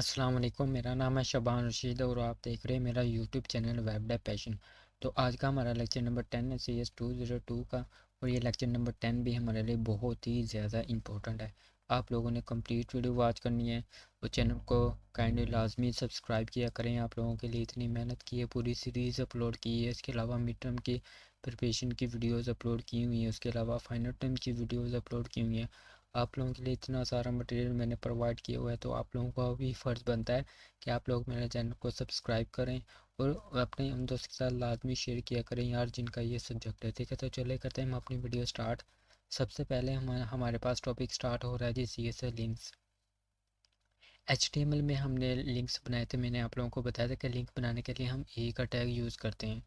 अस्सलाम वालेकुम। मेरा नाम है शबान रशीद और आप देख रहे हैं मेरा YouTube channel web dev passion. तो आज का हमारा लेक्चर नंबर 10 है CS 202 का। और ये लेक्चर नंबर 10 भी हमारे लिए बहुत ही ज़्यादा इंपॉर्टेंट है। आप लोगों ने कंप्लीट वीडियो वॉच करनी है और चैनल को काइंडली लाजमी सब्सक्राइब किया करें। आप लोगों के लिए इतनी मेहनत की है, पूरी सीरीज़ अपलोड की है। इसके अलावा मिड टर्म की प्रिपरेशन की वीडियोज़ अपलोड की हुई हैं, उसके अलावा फाइनल टर्म की वीडियोज़ अपलोड की हुई हैं। आप लोगों के लिए इतना सारा मटेरियल मैंने प्रोवाइड किया हुआ है, तो आप लोगों का भी फ़र्ज़ बनता है कि आप लोग मेरे चैनल को सब्सक्राइब करें और अपने उन दोस्तों के साथ लाजमी शेयर किया करें यार, जिनका ये सब्जेक्ट है। ठीक है, तो चले करते हैं हम अपनी वीडियो स्टार्ट। सबसे पहले हमारे पास टॉपिक स्टार्ट हो रहा है जी CSS लिंक्स। HTML में हमने लिंक्स बनाए थे। मैंने आप लोगों को बताया था कि लिंक बनाने के लिए हम का टैग यूज़ करते हैं।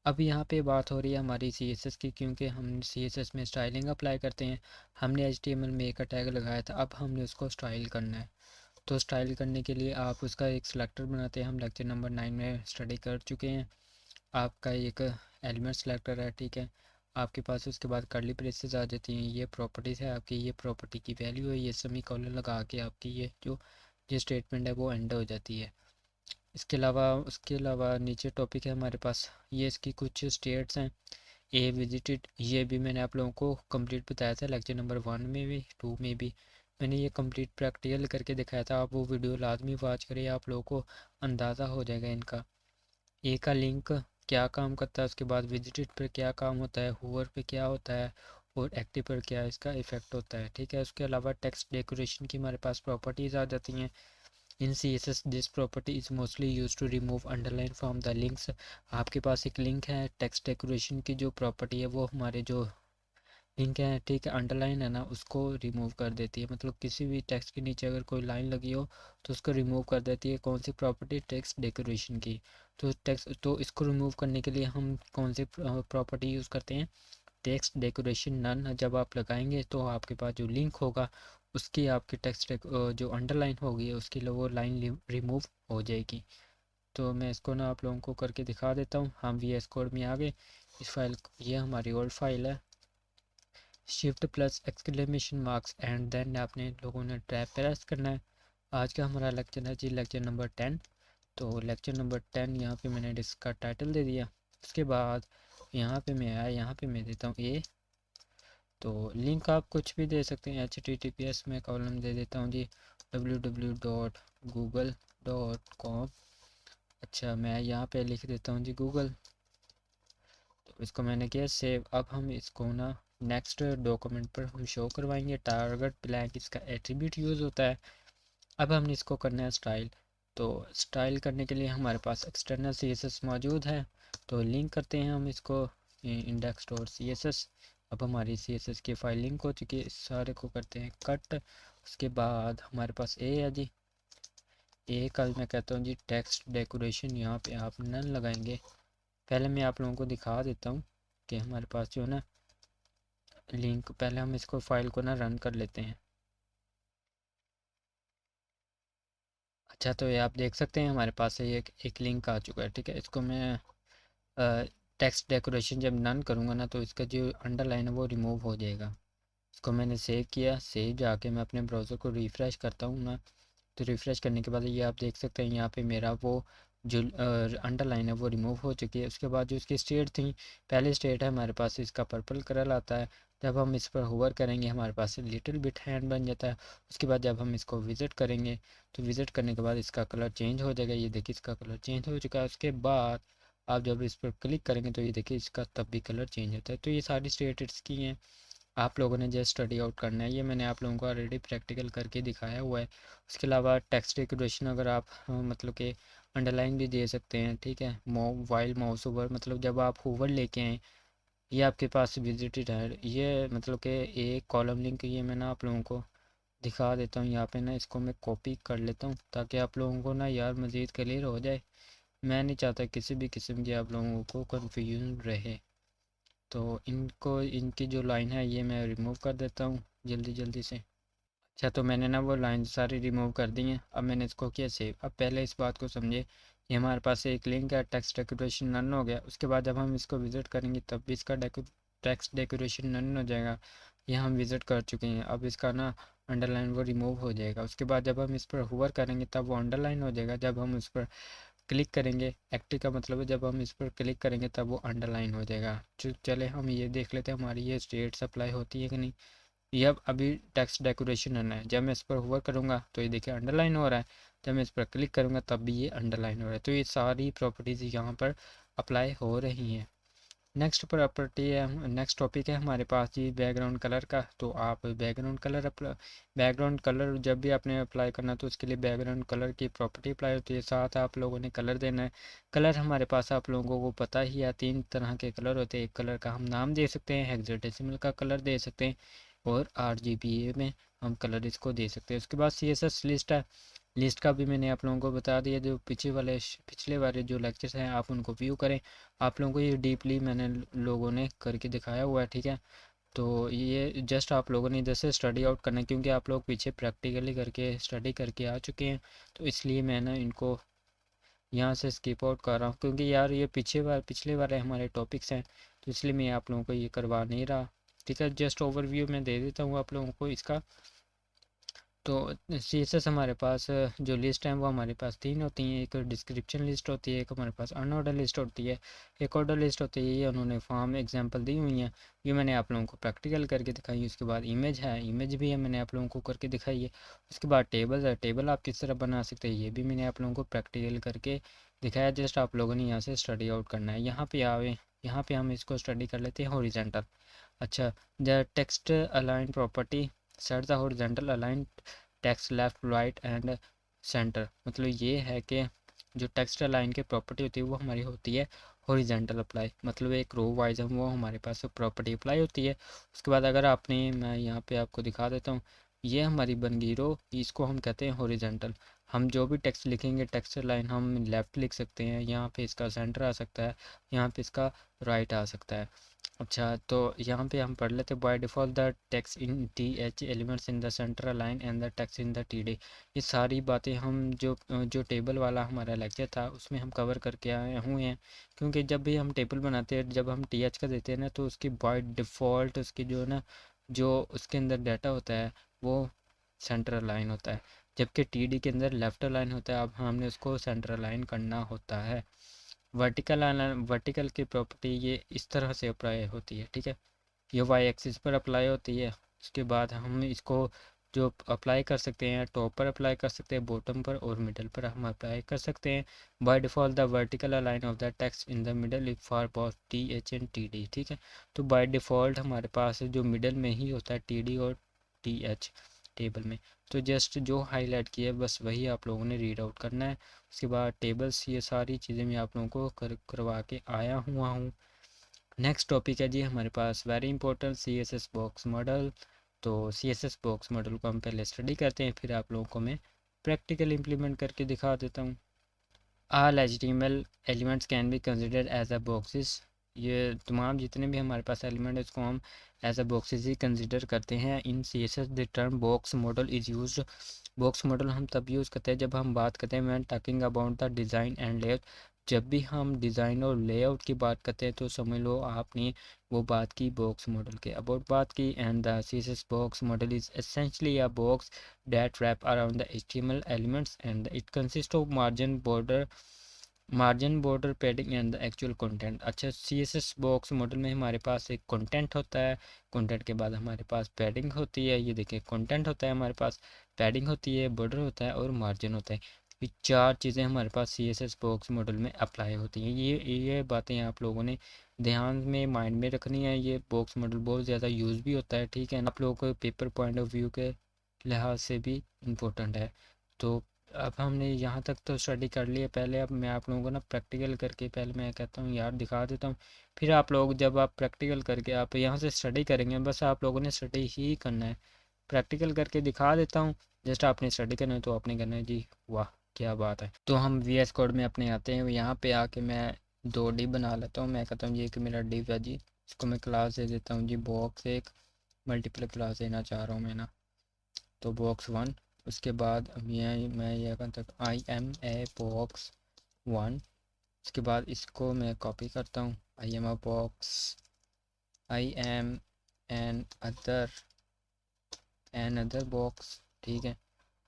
अब यहाँ पे बात हो रही है हमारी CSS की, क्योंकि हम CSS में स्टाइलिंग अप्लाई करते हैं। हमने HTML में का टैग लगाया था, अब हमने उसको स्टाइल करना है। तो स्टाइल करने के लिए आप उसका एक सिलेक्टर बनाते हैं। हम लेक्चर नंबर 9 में स्टडी कर चुके हैं। आपका एक एलिमेंट सेलेक्टर है, ठीक है। आपके पास उसके बाद कर्ली ब्रेसेस आ जाती हैं। ये प्रॉपर्टीज़ है आपकी, ये प्रॉपर्टी की वैल्यू है। ये सेमी कॉलन लगा के आपकी ये स्टेटमेंट है वो एंड हो जाती है। उसके अलावा नीचे टॉपिक है हमारे पास, ये इसकी कुछ स्टेट्स हैं। ए विजिटेड, ये भी मैंने आप लोगों को कंप्लीट बताया था लेक्चर नंबर 1 में भी 2 में भी। मैंने ये कंप्लीट प्रैक्टिकल करके दिखाया था। आप वो वीडियो लाजमी वॉच करिए, आप लोगों को अंदाज़ा हो जाएगा इनका। ए का लिंक क्या काम करता है, उसके बाद विजिटेड पर क्या काम होता है, हुवर पे क्या होता है और एक्टिव पर क्या इसका इफेक्ट होता है। ठीक है, उसके अलावा टेक्स्ट डेकोरेशन की हमारे पास प्रॉपर्टीज़ आ जाती हैं। In CSS this property is mostly use to remove underline from the links. आपके पास एक लिंक है, टेक्स्ट डेकोरेशन की जो प्रॉपर्टी है वो हमारे जो लिंक है, ठीक है, अंडरलाइन है ना, उसको रिमूव कर देती है। मतलब किसी भी टेक्स्ट के नीचे अगर कोई लाइन लगी हो तो उसको रिमूव कर देती है। कौन सी प्रॉपर्टी? टेक्स्ट डेकोरेशन की। तो इसको रिमूव करने के लिए हम कौन सी प्रॉपर्टी यूज़ करते हैं? Text decoration none. जब आप लगाएंगे तो आपके पास जो लिंक होगा उसकी आपकी टेक्स्ट जो अंडरलाइन होगी उसकी वो लाइन रिमूव हो जाएगी। तो मैं इसको ना आप लोगों को करके दिखा देता हूँ। हम VS कोड में आ गए। इस फाइल, ये हमारी ओल्ड फाइल है। Shift plus exclamation marks and then आपने लोगों ने टैब प्रेस करना है। आज का हमारा लेक्चर है जी लेक्चर नंबर 10। तो लेक्चर नंबर 10 यहाँ पे मैंने इसका टाइटल दे दिया। उसके बाद यहाँ पे मैं आया, यहाँ पे मैं देता हूँ ए। तो लिंक आप कुछ भी दे सकते हैं। HTTPS में कॉलम दे देता हूँ जी www.google.com। अच्छा, मैं यहाँ पे लिख देता हूँ जी गूगल। तो इसको मैंने किया सेव। अब हम इसको ना नेक्स्ट डॉक्यूमेंट पर हम शो करवाएंगे। टारगेट ब्लैंक इसका एट्रीब्यूट यूज़ होता है। अब हमने इसको करना है स्टाइल। तो स्टाइल करने के लिए हमारे पास एक्सटर्नल CSS मौजूद है। तो लिंक करते हैं हम इसको index.css। अब हमारी CSS की फाइल लिंक हो चुकी है। इस सारे को करते हैं कट। उसके बाद हमारे पास ए है जी। ए का मैं कहता हूँ जी टेक्स्ट डेकोरेशन, यहाँ पे आप नन लगाएंगे। पहले मैं आप लोगों को दिखा देता हूँ कि हमारे पास जो है ना लिंक, पहले हम इसको फाइल को ना रन कर लेते हैं। अच्छा, तो ये आप देख सकते हैं हमारे पास ये एक लिंक आ चुका है। ठीक है, इसको मैं टेक्स्ट डेकोरेशन जब नन करूँगा ना तो इसका जो अंडरलाइन है वो रिमूव हो जाएगा। इसको मैंने सेव किया। सेव जाके मैं अपने ब्राउज़र को रिफ़्रेश करता हूँ ना, तो रिफ़्रेश करने के बाद ये आप देख सकते हैं यहाँ पे मेरा वो जो अंडरलाइन है वो रिमूव हो चुकी है। उसके बाद जो इसकी स्टेट थी, पहली स्टेट है हमारे पास इसका पर्पल कलर आता है। जब हम इस पर होवर करेंगे हमारे पास लिटिल बिट हैंड बन जाता है। उसके बाद जब हम इसको विज़िट करेंगे तो विज़िट करने के बाद इसका कलर चेंज हो जाएगा। ये देखिए इसका कलर चेंज हो चुका है। उसके बाद आप जब इस पर क्लिक करेंगे तो ये देखिए इसका तब भी कलर चेंज होता है। तो ये सारी स्टेट इसकी हैं, आप लोगों ने जस्ट स्टडी आउट करना है। ये मैंने आप लोगों को ऑलरेडी प्रैक्टिकल करके दिखाया हुआ है। उसके अलावा टेक्स्ट डेकोरेशन अगर आप मतलब कि अंडरलाइन भी दे सकते हैं। ठीक है, वाइल माउस ओवर, मतलब जब आप होवर लेके आएँ, ये आपके पास विजिटेड है। ये मतलब कि एक कॉलम लिंक, ये मैं ना आप लोगों को दिखा देता हूँ। यहाँ पे ना इसको मैं कॉपी कर लेता हूँ ताकि आप लोगों को ना यार मज़ीद क्लियर हो जाए। मैं नहीं चाहता किसी भी किस्म की आप लोगों को कन्फ्यूजन रहे। तो इनको, इनकी जो लाइन है ये मैं रिमूव कर देता हूँ जल्दी जल्दी से। अच्छा, तो मैंने ना वो लाइन सारी रिमूव कर दी हैं। अब मैंने इसको किया सेव। अब पहले इस बात को समझे, ये हमारे पास एक लिंक है, टेक्स्ट डेकोरेशन नन हो गया। उसके बाद जब हम इसको विज़िट करेंगे तब भी इसका टेक्स्ट डेकोरेशन नन हो जाएगा। ये हम विज़िट कर चुके हैं। अब इसका ना अंडरलाइन वो रिमूव हो जाएगा। उसके बाद जब हम इस पर हुवर करेंगे तब वो अंडरलाइन हो जाएगा। जब हम इस पर क्लिक करेंगे, एक्टिव का मतलब है जब हम इस पर क्लिक करेंगे तब वो अंडरलाइन हो जाएगा। चले हम ये देख लेते हैं हमारी ये स्टेट्स अप्लाई होती है कि नहीं। ये अब अभी टेक्स्ट डेकोरेशन है। जब मैं इस पर हुवर करूँगा तो ये देखिए अंडरलाइन हो रहा है, जब मैं इस पर क्लिक करूँगा तब भी ये अंडरलाइन हो रहा है। तो ये सारी प्रॉपर्टीज़ यहाँ पर अप्लाई हो रही हैं। नेक्स्ट प्रॉपर्टी है, नेक्स्ट टॉपिक है हमारे पास जी बैकग्राउंड कलर का। तो आप बैकग्राउंड कलर जब भी आपने अप्लाई करना तो उसके लिए बैकग्राउंड कलर की प्रॉपर्टी अप्लाई होती है। साथ आप लोगों ने कलर देना है। कलर हमारे पास आप लोगों को पता ही है, 3 तरह के कलर होते हैं। एक कलर का हम नाम दे सकते हैं, हेक्साडेसिमल का कलर दे सकते हैं, और RGBA में हम कलर इसको दे सकते हैं। उसके बाद CSS लिस्ट है। लिस्ट का भी मैंने आप लोगों को बता दिया। जो पिछले वाले जो लेक्चर्स हैं आप उनको व्यू करें। आप लोगों को ये डीपली मैंने लोगों ने करके दिखाया हुआ है, ठीक है। तो ये जस्ट आप लोगों ने इधर से स्टडी आउट करना है, क्योंकि आप लोग पीछे प्रैक्टिकली करके स्टडी करके आ चुके हैं। तो इसलिए मैं ना इनको यहाँ से स्किप आउट कर रहा हूँ, क्योंकि यार ये पिछले वाले हमारे टॉपिक्स हैं, तो इसलिए मैं आप लोगों को ये करवा नहीं रहा, ठीक है। जस्ट ओवरव्यू मैं दे देता हूँ आप लोगों को इसका। तो CSS हमारे पास जो लिस्ट है वो हमारे पास 3 होती हैं। एक डिस्क्रिप्शन लिस्ट होती है, एक हमारे पास अनऑर्डर लिस्ट होती है, एक ऑर्डर लिस्ट होती है। ये उन्होंने फॉर्म एग्जांपल दी हुई हैं, ये मैंने आप लोगों को प्रैक्टिकल करके दिखाई है। उसके बाद इमेज है, इमेज भी है मैंने आप लोगों को करके दिखाई है। उसके बाद टेबल है, टेबल आप किस तरह बना सकते हैं ये भी मैंने आप लोगों को प्रैक्टिकल करके दिखाया। जस्ट आप लोगों ने यहाँ से स्टडी आउट करना है। यहाँ पे आवे, यहाँ पे हम इसको स्टडी कर लेते हैं हॉरिजेंटल। अच्छा, the text align property set the horizontal align text left right and centre. मतलब ये है कि जो टेक्स्ट अलाइन की प्रॉपर्टी होती है वो हमारी होती है हॉरिजेंटल अप्लाई, मतलब एक रो वाइज हम वो हमारे पास प्रॉपर्टी अप्लाई होती है। उसके बाद अगर आपने, मैं यहाँ पे आपको दिखा देता हूँ, ये हमारी बन गई रो, इसको हम कहते हैं हॉरिजेंटल। हम जो भी टेक्स्ट लिखेंगे टेक्स्ट लाइन हम लेफ़्ट लिख सकते हैं, यहाँ पे इसका सेंटर आ सकता है, यहाँ पे इसका राइट आ सकता है। अच्छा, तो यहाँ पे हम पढ़ लेते by default the text in TH elements in the centre align and the text in the TD। ये सारी बातें हम जो टेबल वाला हमारा लेक्चर था उसमें हम कवर करके आए हुए हैं। क्योंकि जब भी हम टेबल बनाते हैं, जब हम TH का देते हैं ना, तो उसकी बाय डिफ़ॉल्ट उसकी जो है ना, जो उसके अंदर डाटा होता है वो सेंटर अलाइन होता है, जबकि TD के अंदर लेफ्ट अलाइन होता है। अब हमने उसको सेंटर अलाइन करना होता है। वर्टिकल की प्रॉपर्टी ये इस तरह से अप्लाई होती है, ठीक है। ये वाई एक्सिस पर अप्लाई होती है। उसके बाद हम इसको जो अप्लाई कर सकते हैं, टॉप पर अप्लाई कर सकते हैं, बॉटम पर और मिडल पर हम अप्लाई कर सकते हैं। By default the vertical align of the text in the middle if for both TH and TD, ठीक है। तो बाय डिफ़ॉल्ट हमारे पास जो मिडल में ही होता है TD और TH टेबल में। तो जस्ट जो हाईलाइट किया है बस वही आप लोगों ने रीड आउट करना है। उसके बाद टेबल्स, ये सारी चीज़ें मैं आप लोगों को करवा के आया हुआ हूँ। नेक्स्ट टॉपिक है जी हमारे पास very important CSS box model. तो CSS बॉक्स मॉडल को हम पहले स्टडी करते हैं, फिर आप लोगों को मैं प्रैक्टिकल इम्प्लीमेंट करके दिखा देता हूँ। All HTML elements can be considered as a boxes. ये तमाम जितने भी हमारे पास एलिमेंट है इसको हम एज अ बॉक्सेस ही कंसिडर करते हैं। In CSS the term box model is used. Box model हम तब यूज़ करते हैं जब हम बात करते हैं when talking about the design and layout. जब भी हम डिज़ाइन और लेआउट की बात करते हैं तो समझ लो आपने वो बात की बॉक्स मॉडल के अबाउट बात की। And the CSS box model is essentially a box that wrap around the HTML elements and it consists of margin border padding and the actual content। अच्छा, CSS बॉक्स मॉडल में हमारे पास एक content होता है, content के बाद हमारे पास पैडिंग होती है। ये देखिए कंटेंट होता है हमारे पास, पैडिंग होती है, बॉर्डर होता है और मार्जिन होता है। ये 4 चीज़ें हमारे पास CSS बॉक्स मॉडल में अप्लाई होती हैं। ये बातें आप लोगों ने ध्यान में माइंड में रखनी है। ये बॉक्स मॉडल बहुत ज़्यादा यूज़ भी होता है, ठीक है। आप लोगों को पेपर पॉइंट ऑफ व्यू के लिहाज से भी इम्पोर्टेंट है। तो अब हमने यहाँ तक तो स्टडी कर लिया। पहले अब मैं आप लोगों को ना प्रैक्टिकल करके, पहले मैं कहता हूँ यार दिखा देता हूँ, फिर आप लोग जब आप प्रैक्टिकल करके आप यहाँ से स्टडी करेंगे, बस आप लोगों ने स्टडी ही करना है। प्रैक्टिकल करके दिखा देता हूँ, जस्ट आपने स्टडी करना है तो आपने करना है जी। वाह क्या बात है। तो हम VS कोड में अपने आते हैं। यहाँ पे आके मैं 2 div बना लेता हूँ। मैं कहता हूँ ये कि मेरा div है जी, इसको मैं क्लास दे देता हूँ जी बॉक्स एक, मल्टीपल क्लास देना चाह रहा हूँ मैं ना, तो बॉक्स 1। उसके बाद मैं ये कहता हूँ आई एम ए बॉक्स 1। उसके बाद इसको मैं कॉपी करता हूँ, I am a box, I am N other box, ठीक है।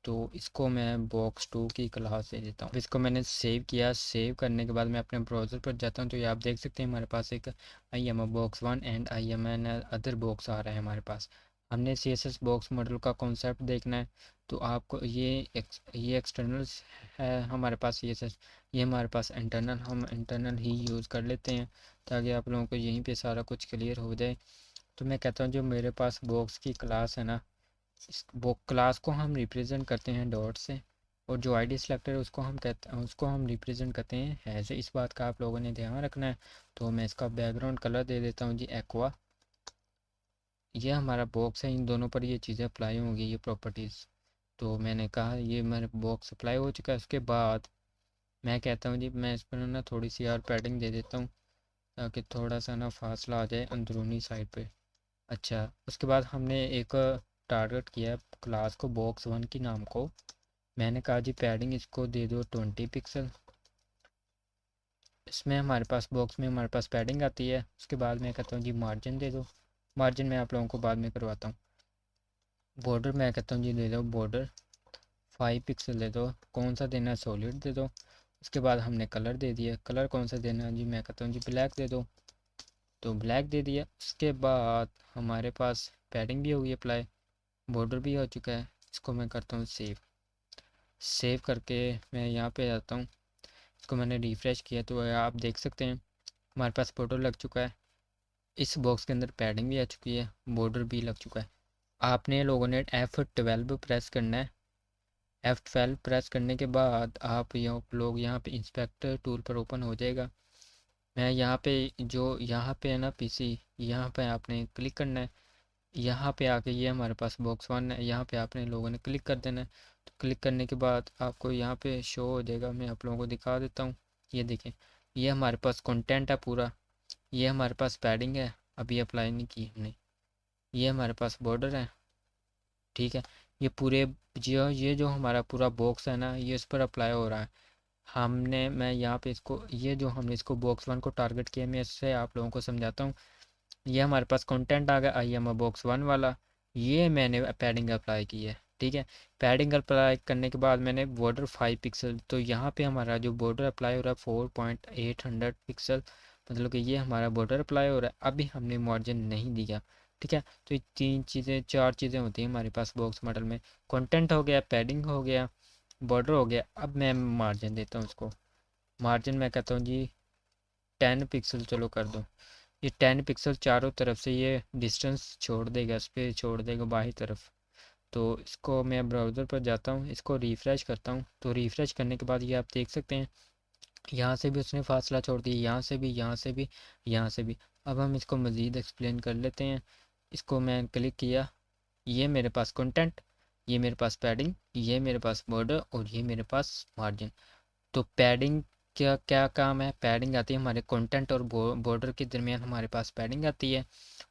तो इसको मैं बॉक्स 2 की क्लास दे देता हूँ। इसको मैंने सेव किया। सेव करने के बाद मैं अपने ब्राउज़र पर जाता हूँ, तो ये आप देख सकते हैं हमारे पास एक I am a box 1 and I am N other box आ रहा है हमारे पास। हमने C S S box model का कॉन्सेप्ट देखना है, तो आपको ये एक्सटर्नल है हमारे पास सी एस एस, ये हमारे पास इंटरनल, हम इंटरनल ही यूज़ कर लेते हैं ताकि आप लोगों को यहीं पे सारा कुछ क्लियर हो जाए। तो मैं कहता हूँ जो मेरे पास बॉक्स की क्लास है ना, इस वो क्लास को हम रिप्रेजेंट करते हैं डॉट से, और जो आईडी सेलेक्टर है उसको हम रिप्रेजेंट करते हैं हैज़। इस बात का आप लोगों ने ध्यान रखना है। तो मैं इसका बैकग्राउंड कलर दे देता हूँ जी एक्वा। ये हमारा बॉक्स है, इन दोनों पर ये चीज़ें अप्लाई होंगी, ये प्रॉपर्टीज़। तो मैंने कहा ये मेरे बॉक्स अप्लाई हो चुका है। उसके बाद मैं कहता हूँ जी मैं इस पर ना थोड़ी सी और पैडिंग दे देता हूँ ताकि थोड़ा सा ना फासला आ जाए अंदरूनी साइड पे। अच्छा, उसके बाद हमने एक टारगेट किया क्लास को बॉक्स 1 की नाम को। मैंने कहा जी पैडिंग इसको दे दो 20 पिक्सल। इसमें हमारे पास बॉक्स में हमारे पास पैडिंग आती है। उसके बाद मैं कहता हूँ जी मार्जिन दे दो। मार्जिन मैं आप लोगों को बाद में करवाता हूँ। बॉर्डर मैं कहता हूँ जी दे दो बॉर्डर 5 पिक्सल दे दो। कौन सा देना है, सॉलिड दे दो। उसके बाद हमने कलर दे दिया। कलर कौन सा देना है जी, मैं कहता हूँ जी ब्लैक दे दो, तो ब्लैक दे दिया। उसके बाद हमारे पास पैडिंग भी होगी अप्लाई, बॉर्डर भी हो चुका है। इसको मैं करता हूँ सेव। सेव करके मैं यहाँ पे आता हूँ, इसको मैंने रिफ़्रेश किया तो आप देख सकते हैं हमारे पास बॉर्डर लग चुका है। इस बॉक्स के अंदर पैडिंग भी आ चुकी है, बॉर्डर भी लग चुका है। आपने लोगों ने F12 प्रेस करना है। F12 प्रेस करने के बाद आप यहाँ पे इंस्पेक्टर टूल पर ओपन हो जाएगा। मैं यहाँ पे जो यहाँ पे है ना पीसी, यहाँ पे आपने क्लिक करना है। यहाँ पे आके ये हमारे पास बॉक्स 1 है, यहाँ पे आपने लोगों ने क्लिक कर देना है। तो क्लिक करने के बाद आपको यहाँ पे शो हो जाएगा। मैं आप लोगों को दिखा देता हूँ। ये देखें, ये हमारे पास कंटेंट है पूरा। ये हमारे पास पैडिंग है, अभी अप्लाई नहीं की हमने। ये हमारे पास बॉर्डर है, ठीक है। ये पूरे जो ये जो हमारा पूरा बॉक्स है ना, ये इस पर अप्लाई हो रहा है। मैं यहाँ पे इसको ये जो हमने इसको बॉक्स 1 को टारगेट किया, मैं इससे आप लोगों को समझाता हूँ। ये हमारे पास कंटेंट आ गया आई एम अ बॉक्स 1 वाला। ये मैंने पैडिंग अप्लाई की है, ठीक है। पैडिंग अप्लाई करने के बाद मैंने बॉर्डर 5 पिक्सल, तो यहाँ पे हमारा जो बॉर्डर अप्लाई हो रहा है 4.800 पिक्सल, मतलब कि ये हमारा बॉर्डर अप्लाई हो रहा है। अभी हमने मार्जिन नहीं दिया, ठीक है। तो ये चार चीज़ें होती हैं हमारे पास बॉक्स मॉडल में। कंटेंट हो गया, पैडिंग हो गया, बॉर्डर हो गया। अब मैं मार्जिन देता हूँ इसको। मार्जिन मैं कहता हूँ जी 10 पिक्सल चलो कर दो। ये 10 पिक्सल चारों तरफ से ये डिस्टेंस छोड़ देगा, इस पर छोड़ देगा बाहरी तरफ। तो इसको मैं ब्राउज़र पर जाता हूँ, इसको रिफ़्रेश करता हूँ। तो रिफ़्रेश करने के बाद ये आप देख सकते हैं यहाँ से भी उसने फासला छोड़ दिया, यहाँ से भी, यहाँ से भी, यहाँ से भी। अब हम इसको मज़ीद एक्सप्लेन कर लेते हैं। इसको मैं क्लिक किया, ये मेरे पास कंटेंट, ये मेरे पास पैडिंग, ये मेरे पास बॉर्डर और ये मेरे पास मार्जिन। तो पैडिंग क्या क्या काम है, पैडिंग आती है हमारे कंटेंट और बॉर्डर के दरमियान हमारे पास पैडिंग आती है।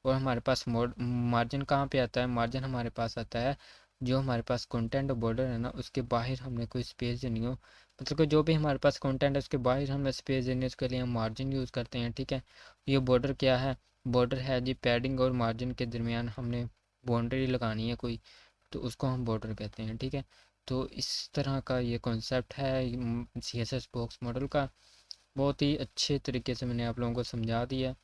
और हमारे पास मार्जिन कहाँ पे आता है, मार्जिन हमारे पास आता है जो हमारे पास कंटेंट और बॉर्डर है ना, उसके बाहर हमने कोई स्पेस देनी हो। मतलब कि जो भी हमारे पास कंटेंट है उसके बाहर हमें स्पेस देनी है, उसके लिए हम मार्जिन यूज़ करते हैं, ठीक है। ये बॉर्डर क्या है, बॉर्डर है जी पैडिंग और मार्जिन के दरमियान हमने बाउंड्री लगानी है कोई, तो उसको हम बॉर्डर कहते हैं, ठीक है। तो इस तरह का ये कॉन्सेप्ट है C S S box model का। बहुत ही अच्छे तरीके से मैंने आप लोगों को समझा दिया।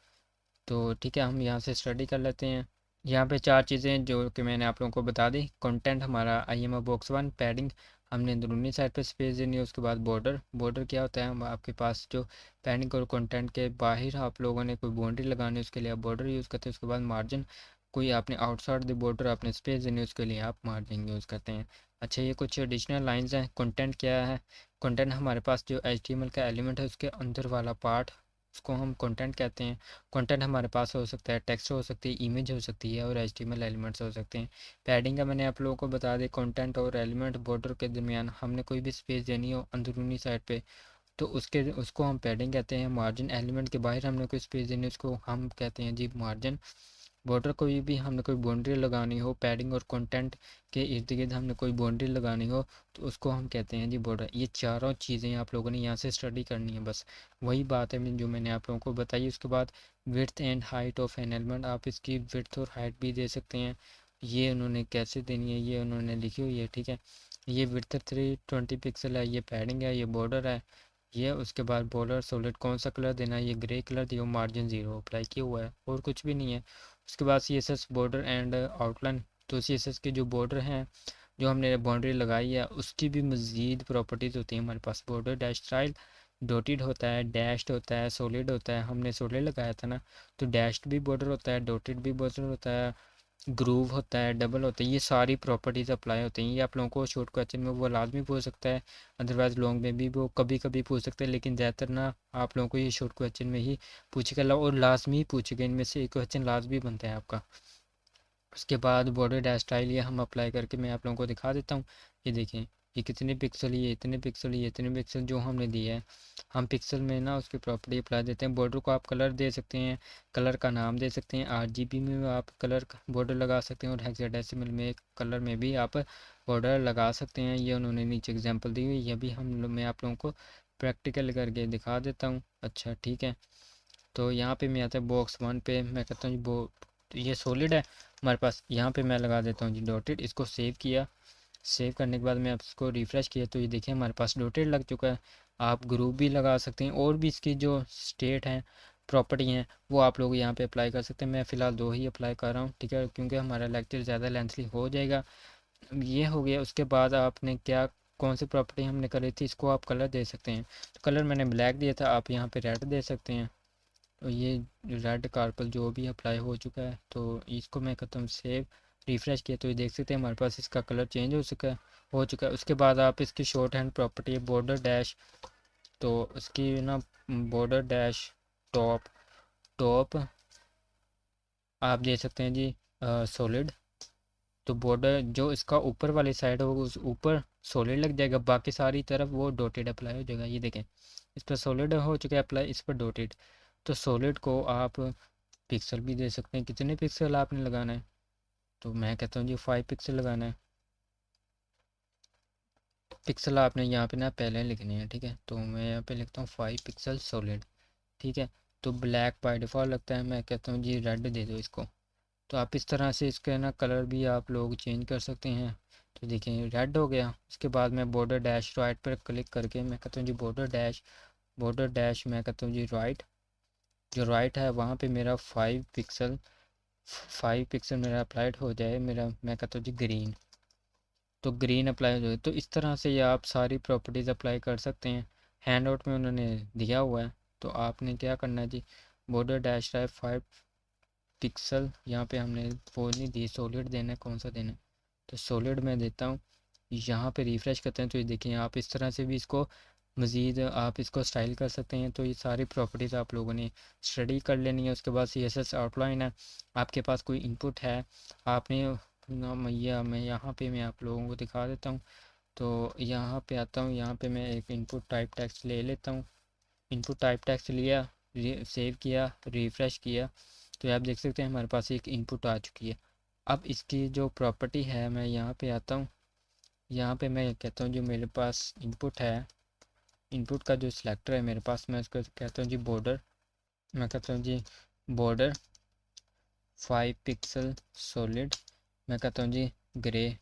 तो ठीक है, हम यहाँ से स्टडी कर लेते हैं। यहाँ पे चार चीज़ें जो कि मैंने आप लोगों को बता दी। कंटेंट हमारा आई एम ओ बॉक्स 1, पैडिंग हमने अंदरूनी साइड पे स्पेस देनी है। उसके बाद बॉर्डर, बॉर्डर क्या होता है, आपके पास जो पैडिंग और कंटेंट के बाहर आप लोगों ने कोई बाउंड्री लगानी है उसके लिए आप बॉर्डर यूज़ करते हैं। उसके बाद मार्जिन, कोई आपने आउटसाइड द बॉर्डर आपने स्पेस देनी है उसके लिए आप मार्जिन यूज़ करते हैं। अच्छा, ये कुछ एडिशनल लाइंस हैं। कंटेंट क्या है, कंटेंट हमारे पास जो HTML का एलिमेंट है उसके अंदर वाला पार्ट, उसको हम कंटेंट कहते हैं। कंटेंट हमारे पास हो सकता है टेक्स्ट हो सकती है, इमेज हो सकती है और HTML एलिमेंट्स हो सकते हैं। पैडिंग का मैंने आप लोगों को बता दें, कंटेंट और एलिमेंट बॉर्डर के दरमियान हमने कोई भी स्पेस देनी हो अंदरूनी साइड पे, तो उसको हम पैडिंग कहते हैं। मार्जिन, एलिमेंट के बाहर हमने कोई स्पेस देनी है उसको हम कहते हैं जी मार्जिन। बॉर्डर कोई भी हमने कोई बाउंड्री लगानी हो, पैडिंग और कंटेंट के इर्द गिर्द हमने कोई बाउंड्री लगानी हो, तो उसको हम कहते हैं जी बॉर्डर। ये चारों चीज़ें आप लोगों ने यहाँ से स्टडी करनी है, बस वही बात है जो मैंने आप लोगों को बताई। उसके बाद width and height of an element, आप इसकी विड्थ और हाइट भी दे सकते हैं। ये उन्होंने कैसे देनी है ये उन्होंने लिखी हुई है, ठीक है। ये विड्थ 320 पिक्सल है, ये पैडिंग है, ये बॉर्डर है, ये उसके बाद बॉर्डर सॉलिड कौन सा कलर देना है, ये ग्रे कलर दिया, मार्जिन 0 अप्लाई किया हुआ है और कुछ भी नहीं है। उसके बाद CSS बॉर्डर एंड आउटलाइन, तो CSS के जो बॉर्डर हैं जो हमने बाउंड्री लगाई है उसकी भी मज़ीद प्रॉपर्टीज़ होती हैं हमारे पास। बॉर्डर डैश स्टाइल डॉटेड होता है, डैश्ड होता है, सॉलिड होता है, हमने सॉलिड लगाया था ना, तो डैश्ड भी बॉर्डर होता है, डॉटेड भी बॉर्डर होता है, ग्रूव होता है, डबल होता है, ये सारी प्रॉपर्टीज़ अप्लाई होती हैं। ये आप लोगों को शॉर्ट क्वेश्चन में वो लाजमी पूछ सकता है, अदरवाइज़ लॉन्ग में भी वो कभी कभी पूछ सकते हैं, लेकिन ज़्यादातर ना आप लोगों को ये शॉर्ट क्वेश्चन में ही पूछेगा और लाजमी पूछेगा, इनमें से एक क्वेश्चन लाजमी बनता है आपका। उसके बाद बॉर्डर डैश स्टाइल ये हम अप्लाई करके मैं आप लोगों को दिखा देता हूँ। ये देखें, ये कितने पिक्सल, ये इतने पिक्सल, ये इतने पिक्सल जो हमने दिया है, हम पिक्सल में ना उसकी प्रॉपर्टी अप्लाई देते हैं। बॉर्डर को आप कलर दे सकते हैं, कलर का नाम दे सकते हैं, RGB में आप कलर बॉर्डर लगा सकते हैं और हेक्साडेसिमल में कलर में भी आप बॉर्डर लगा सकते हैं। ये उन्होंने नीचे एग्जांपल दी हुई, ये भी मैं आप लोगों को प्रैक्टिकल करके दिखा देता हूँ। अच्छा ठीक है, तो यहाँ पे मैं आता है बॉक्स 1 पे, मैं कहता हूँ ये सॉलिड है हमारे पास, यहाँ पे मैं लगा देता हूँ जी डॉटेड। इसको सेव किया, सेव करने के बाद मैं इसको रिफ़्रेश किया तो ये देखिए हमारे पास डॉटेड लग चुका है। आप ग्रुप भी लगा सकते हैं और भी इसकी जो स्टेट हैं प्रॉपर्टी हैं वो आप लोग यहाँ पे अप्लाई कर सकते हैं। मैं फ़िलहाल 2 ही अप्लाई कर रहा हूँ, ठीक है, क्योंकि हमारा लेक्चर ज़्यादा लेंथली हो जाएगा। ये हो गया। उसके बाद आपने क्या, कौन सी प्रॉपर्टी हमने करी थी, इसको आप कलर दे सकते हैं। तो कलर मैंने ब्लैक दिया था, आप यहाँ पे रेड दे सकते हैं। तो ये रेड कार्पल जो भी अप्लाई हो चुका है, तो इसको मैं कहता हूँ सेव। रिफ़्रेश किया तो ये देख सकते हैं हमारे पास इसका कलर चेंज हो चुका है। उसके बाद आप इसकी शॉर्ट हैंड प्रॉपर्टी है बॉर्डर डैश, तो उसकी ना बॉर्डर डैश टॉप, टॉप आप दे सकते हैं जी सॉलिड। तो बॉर्डर जो इसका ऊपर वाली साइड होगा उस ऊपर सॉलिड लग जाएगा, बाकी सारी तरफ वो डॉटेड अप्लाई हो जाएगा। ये देखें इस पर सॉलिड हो चुका है अप्लाई, इस पर डॉटेड। तो सॉलिड को आप पिक्सल भी दे सकते हैं, कितने पिक्सल आपने लगाना है, तो मैं कहता हूँ जी 5 पिक्सल लगाना है। पिक्सल आपने यहाँ पे ना पहले लिखने हैं, ठीक है, तो मैं यहाँ पे लिखता हूँ 5 पिक्सल सॉलिड, ठीक है। तो ब्लैक बाय डिफ़ॉल्ट लगता है, मैं कहता हूँ जी रेड दे दो इसको। तो आप इस तरह से इसका ना कलर भी आप लोग चेंज कर सकते हैं। तो देखिए रेड हो गया। उसके बाद मैं बॉर्डर डैश राइट पर क्लिक करके मैं कहता हूँ जी बॉर्डर डैश मैं कहता हूँ जी राइट, जो राइट है वहाँ पे मेरा 5 पिक्सल मेरा अप्लाइड हो जाए, मेरा मैं कहता हूँ जी ग्रीन, तो ग्रीन अप्लाई हो जाए। तो इस तरह से ये आप सारी प्रॉपर्टीज़ अप्लाई कर सकते हैं। हैंड आउट में उन्होंने दिया हुआ है, तो आपने क्या करना है जी, बॉर्डर डैश राइट 5 पिक्सल, यहाँ पे हमने वो नहीं दी, सॉलिड देना है, कौन सा देना है, तो सॉलिड में देता हूँ। यहाँ पे रिफ़्रेश करते हैं तो ये देखिए आप इस तरह से भी इसको मज़ीद आप इसको स्टाइल कर सकते हैं। तो ये सारी प्रॉपर्टीज़ आप लोगों ने स्टडी कर लेनी है। उसके बाद CSS आउटलाइन है, आपके पास कोई इनपुट है, आपने मैं यहाँ पे मैं आप लोगों को दिखा देता हूँ। तो यहाँ पे आता हूँ, यहाँ पे मैं एक इनपुट टाइप टेक्स्ट ले लेता हूँ। इनपुट टाइप टेक्स्ट लिया, सेव किया, रिफ़्रेश किया, तो आप देख सकते हैं हमारे पास एक इनपुट आ चुकी है। अब इसकी जो प्रॉपर्टी है मैं यहाँ पे आता हूँ, यहाँ पे मैं कहता हूँ जो मेरे पास इनपुट है, इनपुट का जो सिलेक्टर है मेरे पास, मैं उसको कहता हूँ जी बॉर्डर, मैं कहता हूँ जी बॉर्डर 5 पिक्सल सॉलिड, मैं कहता हूँ जी ग्रे,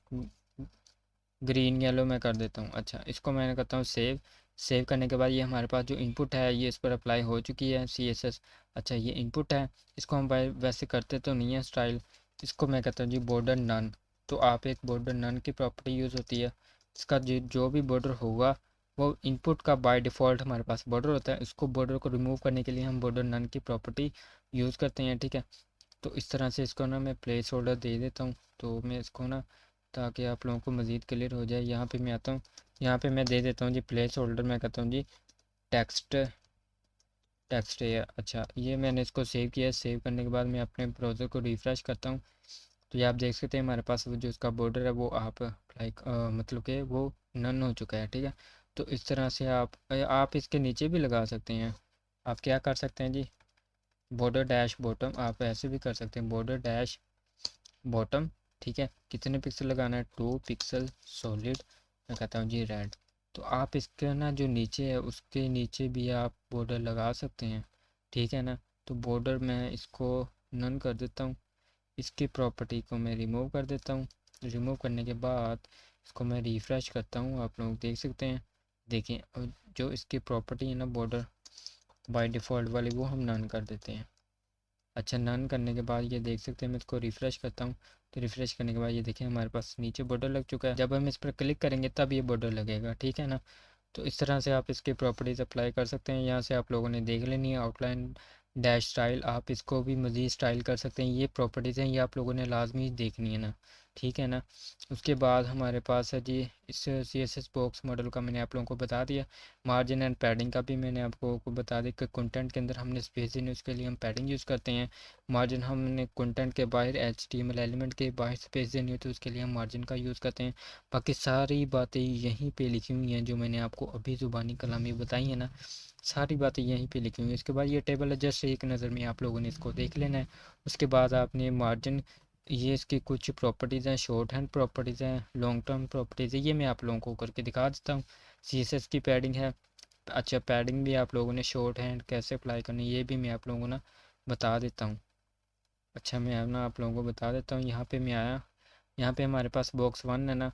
ग्रीन येलो मैं कर देता हूँ। अच्छा इसको मैं करता हूँ सेव। सेव करने के बाद ये हमारे पास जो इनपुट है ये इस पर अप्लाई हो चुकी है CSS। अच्छा ये इनपुट है, इसको हम वैसे करते तो नहीं है स्टाइल, इसको मैं कहता हूँ जी बॉर्डर नन। तो आप एक बॉर्डर नन की प्रॉपर्टी यूज़ होती है, इसका जो भी बॉर्डर होगा वो इनपुट का बाय डिफ़ॉल्ट हमारे पास बॉर्डर होता है, उसको बॉर्डर को रिमूव करने के लिए हम बॉर्डर नन की प्रॉपर्टी यूज़ करते हैं, ठीक है। तो इस तरह से इसको ना मैं प्लेस होल्डर दे देता हूँ, तो मैं इसको ना ताकि आप लोगों को मज़ीद क्लियर हो जाए, यहाँ पे मैं आता हूँ, यहाँ पे मैं दे देता हूँ जी प्लेस होल्डर, मैं कहता हूँ जी टेक्स्ट, टेक्स्ट है। अच्छा ये मैंने इसको सेव किया, सेव करने के बाद मैं अपने ब्राउज़र को रिफ़्रेश करता हूँ, तो ये आप देख सकते हैं हमारे पास वो जो इसका बॉर्डर है वो आप लाइक मतलब कि वो नन हो चुका है, ठीक है। तो इस तरह से आप इसके नीचे भी लगा सकते हैं। आप क्या कर सकते हैं जी, बॉर्डर डैश बॉटम, आप ऐसे भी कर सकते हैं, बॉर्डर डैश बॉटम। ठीक है, कितने पिक्सल लगाना है, 2 पिक्सल सॉलिड। मैं कहता हूँ जी रेड। तो आप इसके ना जो नीचे है उसके नीचे भी आप बॉर्डर लगा सकते हैं। ठीक है ना, तो बॉर्डर मैं इसको नन कर देता हूँ। इसकी प्रॉपर्टी को मैं रिमूव कर देता हूँ। रिमूव करने के बाद इसको मैं रिफ़्रेश करता हूँ, आप लोग देख सकते हैं। देखें, जो इसकी प्रॉपर्टी है ना बॉर्डर बाय डिफ़ॉल्ट वाली, वो हम नन कर देते हैं। अच्छा, नन करने के बाद ये देख सकते हैं, मैं इसको रिफ़्रेश करता हूँ। तो रिफ़्रेश करने के बाद ये देखें हमारे पास नीचे बॉर्डर लग चुका है। जब हम इस पर क्लिक करेंगे तब ये बॉर्डर लगेगा। ठीक है ना, तो इस तरह से आप इसकी प्रॉपर्टीज़ अप्लाई कर सकते हैं। यहाँ से आप लोगों ने देख लेनी है आउटलाइन डैश स्टाइल, आप इसको भी मज़ीद स्टाइल कर सकते हैं। ये प्रॉपर्टीज़ हैं, ये आप लोगों ने लाजमी देखनी है ना। ठीक है ना, उसके बाद हमारे पास है जी इस CSS बॉक्स मॉडल का मैंने आप लोगों को बता दिया। मार्जिन एंड पैडिंग का भी मैंने आपको को बता दिया कि कंटेंट के अंदर हमने स्पेस देनी है, उसके लिए हम पैडिंग यूज़ करते हैं। मार्जिन हमने कंटेंट के बाहर HTML एलिमेंट के बाहर स्पेस देनी है तो उसके लिए हम मार्जिन का यूज़ करते हैं। बाकी सारी बातें यहीं पे लिखी हुई हैं जो मैंने आपको अभी ज़ुबानी कलामी बताई है ना, सारी बातें यहीं पे लिखी हुई हैं। इसके बाद ये टेबल है, जस्ट एक नज़र में आप लोगों ने इसको देख लेना है। उसके बाद आपने मार्जिन, ये इसकी कुछ प्रॉपर्टीज़ हैं, शॉर्ट हैंड प्रॉपर्टीज़ हैं, लॉन्ग टर्म प्रॉपर्टीज़ है, ये मैं आप लोगों को करके दिखा देता हूँ। CSS की पैडिंग है। अच्छा, पैडिंग भी आप लोगों ने शॉर्ट हैंड कैसे अप्लाई करनी है ये भी मैं आप लोगों को ना बता देता हूँ। अच्छा, मैं ना आप लोगों को बता देता हूँ। यहाँ पे मैं आया, यहाँ पे हमारे पास बॉक्स 1 है ना,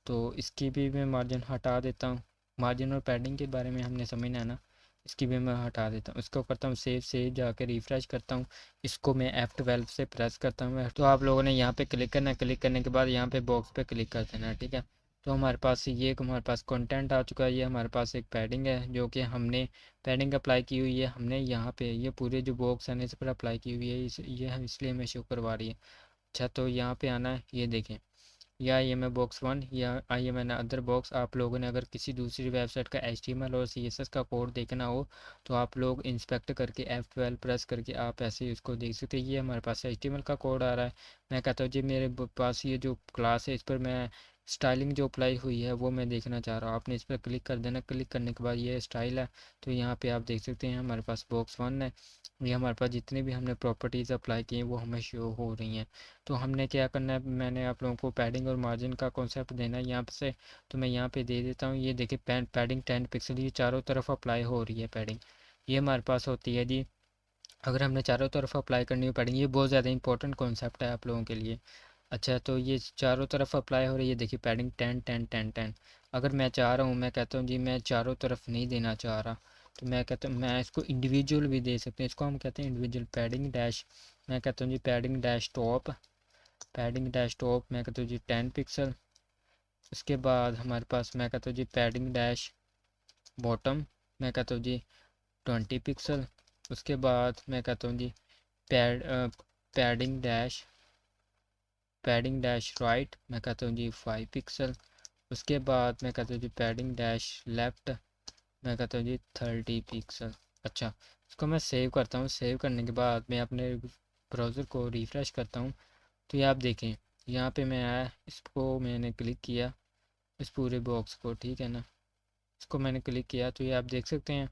तो इसकी भी मैं मार्जिन हटा देता हूँ। मार्जिन और पैडिंग के बारे में हमने समझना है ना, इसकी भी मैं हटा देता हूँ। इसको करता हूँ सेव, सेव जाकर रिफ़्रेश करता हूँ। इसको मैं F12 से प्रेस करता हूँ। तो आप लोगों ने यहाँ पे क्लिक करना है, क्लिक करने के बाद यहाँ पे बॉक्स पे क्लिक कर देना है। ठीक है, तो हमारे पास ये हमारे पास कंटेंट आ चुका है। ये हमारे पास एक पैडिंग है जो कि हमने पैडिंग अप्लाई की हुई है। हमने यहाँ पे ये पूरे जो बॉक्स है इस पर अप्लाई की हुई है, ये हम इसलिए हमें शो करवा रही है। अच्छा, तो यहाँ पे आना है, ये देखें, या ये मैं बॉक्स 1 या आइए मैंने अदर बॉक्स। आप लोगों ने अगर किसी दूसरी वेबसाइट का HTML और CSS का कोड देखना हो तो आप लोग इंस्पेक्ट करके F12 प्रेस करके आप ऐसे ही उसको देख सकते हैं। ये हमारे पास HTML का कोड आ रहा है। मैं कहता हूँ जी मेरे पास ये जो क्लास है इस पर मैं स्टाइलिंग जो अप्लाई हुई है वो मैं देखना चाह रहा हूँ। आपने इस पर क्लिक कर देना, क्लिक करने के बाद ये स्टाइल है। तो यहाँ पे आप देख सकते हैं हमारे पास बॉक्स 1 है। ये हमारे पास जितनी भी हमने प्रॉपर्टीज़ अप्लाई की हैं वो हमें शो हो रही हैं। तो हमने क्या करना है, मैंने आप लोगों को पैडिंग और मार्जिन का कॉन्सेप्ट देना है यहाँ से। तो मैं यहाँ पे दे देता हूँ। ये देखिए पैडिंग 10 पिक्सल, ये चारों तरफ अप्लाई हो रही है पैडिंग। ये हमारे पास होती है जी, अगर हमने चारों तरफ अप्लाई करनी हो पैडिंग, ये बहुत ज़्यादा इंपॉर्टेंट कॉन्सेप्ट है आप लोगों के लिए। अच्छा, तो ये चारों तरफ अप्लाई हो रही है, देखिए पैडिंग 10 10 10 10। अगर मैं चाह रहा हूँ, मैं कहता हूँ जी मैं चारों तरफ नहीं देना चाह रहा, तो मैं कहता हूँ मैं इसको इंडिविजुअल भी दे सकते हैं। इसको हम कहते हैं इंडिविजुअल पैडिंग डैश। मैं कहता हूँ जी padding dash top, padding dash top मैं कहता हूँ जी 10 पिक्सल। उसके बाद हमारे पास मैं कहता हूँ जी पैडिंग डैश बॉटम, मैं कहता हूँ जी 20 पिक्सल। उसके बाद मैं कहता हूँ जी पैड पैडिंग डैश राइट, मैं कहता हूँ जी 5 पिक्सल। उसके बाद मैं कहता हूँ जी पैडिंग डैश लेफ़्ट, मैं कहता हूँ जी 30 पिक्सल। अच्छा, इसको मैं सेव करता हूँ। सेव करने के बाद मैं अपने ब्राउज़र को रिफ़्रेश करता हूँ। तो ये आप देखें, यहाँ पे मैं आया, इसको मैंने क्लिक किया, इस पूरे बॉक्स को, ठीक है ना, इसको मैंने क्लिक किया तो ये आप देख सकते हैं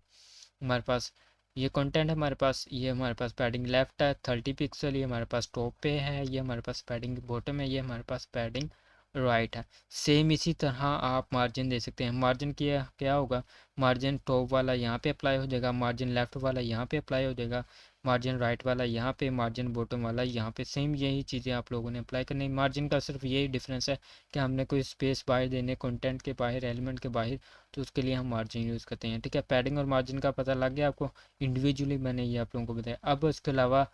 हमारे पास ये कंटेंट है। हमारे पास ये हमारे पास पैडिंग लेफ़्ट है 30 पिक्सल, ये हमारे पास टॉप पे है, ये हमारे पास पैडिंग बॉटम है, ये हमारे पास पैडिंग राइट है। सेम इसी तरह आप मार्जिन दे सकते हैं। मार्जिन किया क्या होगा, मार्जिन टॉप वाला यहाँ पे अप्लाई हो जाएगा, मार्जिन लेफ़्ट वाला यहाँ पे अप्लाई हो जाएगा, मार्जिन राइट वाला यहाँ पे, मार्जिन बॉटम वाला यहाँ पे। सेम यही चीज़ें आप लोगों ने अप्लाई करनी। मार्जिन का सिर्फ यही डिफरेंस है कि हमने कोई स्पेस बाहर देने कंटेंट के बाहर, एलिमेंट के बाहर, तो उसके लिए हम मार्जिन यूज़ करते हैं। ठीक है, पैडिंग और मार्जिन का पता लग गया आपको। इंडिविजुअली मैंने ये आप लोगों को बताया। अब इसके अलावा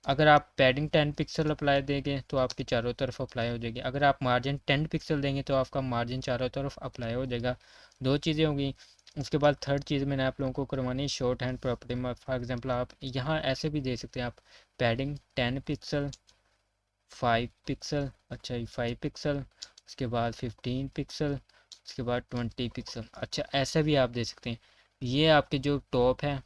अगर आप पैडिंग 10 पिक्सल अप्लाई देंगे तो आपकी चारों तरफ अप्लाई हो जाएगी। अगर आप मार्जिन 10 पिक्सल देंगे तो आपका मार्जिन चारों तरफ अप्लाई हो जाएगा। दो चीज़ें होंगी। उसके बाद थर्ड चीज़ मैंने आप लोगों को करवानी है शॉर्ट हैंड प्रॉपर्टी में। फॉर एग्जांपल आप यहाँ ऐसे भी दे सकते हैं, आप पैडिंग 10 पिक्सल 5 पिक्सल, अच्छा ये 5 पिक्सल, उसके बाद 15 पिक्सल, उसके बाद 20 पिक्सल। अच्छा, ऐसा भी आप दे सकते हैं। ये आपके जो टॉप है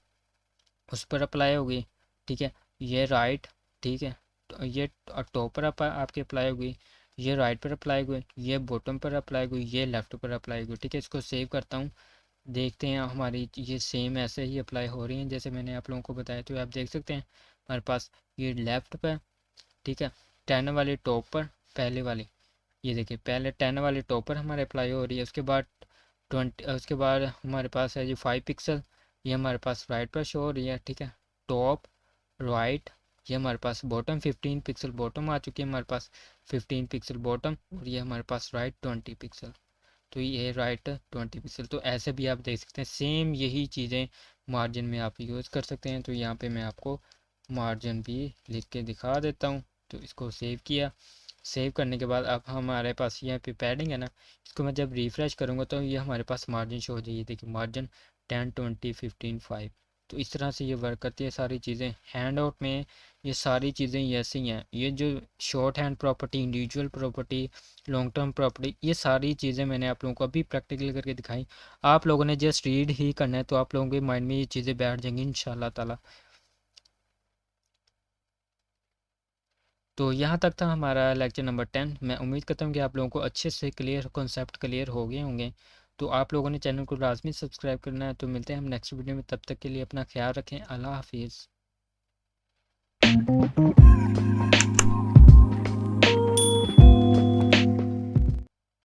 उस पर अप्लाई होगी, ठीक है, ये राइट, ठीक है, तो ये टॉप पर आपके अप्लाई होगी, ये राइट पर अप्लाई हुई, ये बॉटम पर अप्लाई हुई, ये लेफ़्ट पर अप्लाई हुई। ठीक है, इसको सेव करता हूँ। देखते हैं हमारी ये सेम ऐसे ही अप्लाई हो रही हैं जैसे मैंने आप लोगों को बताया। तो आप देख सकते हैं हमारे पास ये लेफ़्ट पर, ठीक है, 10 वाले टॉप पर, पहले वाली, ये देखिए पहले 10 वाले टॉप पर हमारे अप्लाई हो रही है। उसके बाद 20, उसके बाद हमारे पास है जी 5 पिक्सल, ये हमारे पास राइट पर शो हो रही है, ठीक है। टॉप राइट, ये हमारे पास बॉटम 15 पिक्सल बॉटम आ चुकी है हमारे पास, 15 पिक्सल बॉटम, और ये हमारे पास राइट 20 पिक्सल। तो ये राइट 20 पिक्सल। तो ऐसे भी आप देख सकते हैं सेम यही चीज़ें मार्जिन में आप यूज़ कर सकते हैं। तो यहाँ पे मैं आपको मार्जिन भी लिख के दिखा देता हूँ। तो इसको सेव किया, सेव करने के बाद अब हमारे पास यहाँ पे पैडिंग है ना, इसको मैं जब रिफ़्रेश करूँगा तो ये हमारे पास मार्जिन शो हो जाइए, देखिए मार्जिन 10, 20, 15, 5। तो इस तरह से ये वर्क करती है सारी चीज़ें। हैंड आउट में ये सारी चीज़ें ऐसी ही हैं। ये जो short hand property, individual property, long term property, ये सारी चीज़ें मैंने आप लोगों को अभी प्रैक्टिकल करके दिखाई। आप लोगों ने जस्ट रीड ही करना है तो आप लोगों के माइंड में ये चीज़ें बैठ जाएंगी इंशाल्लाह ताला। तो यहाँ तक था हमारा लेक्चर नंबर 10। मैं उम्मीद करता हूँ कि आप लोगों को अच्छे से क्लियर कॉन्सेप्ट क्लियर हो गए होंगे। तो आप लोगों ने चैनल को लाजमी सब्सक्राइब करना है। तो मिलते हैं हम नेक्स्ट वीडियो में, तब तक के लिए अपना ख्याल रखें। अल्लाह हाफिज़।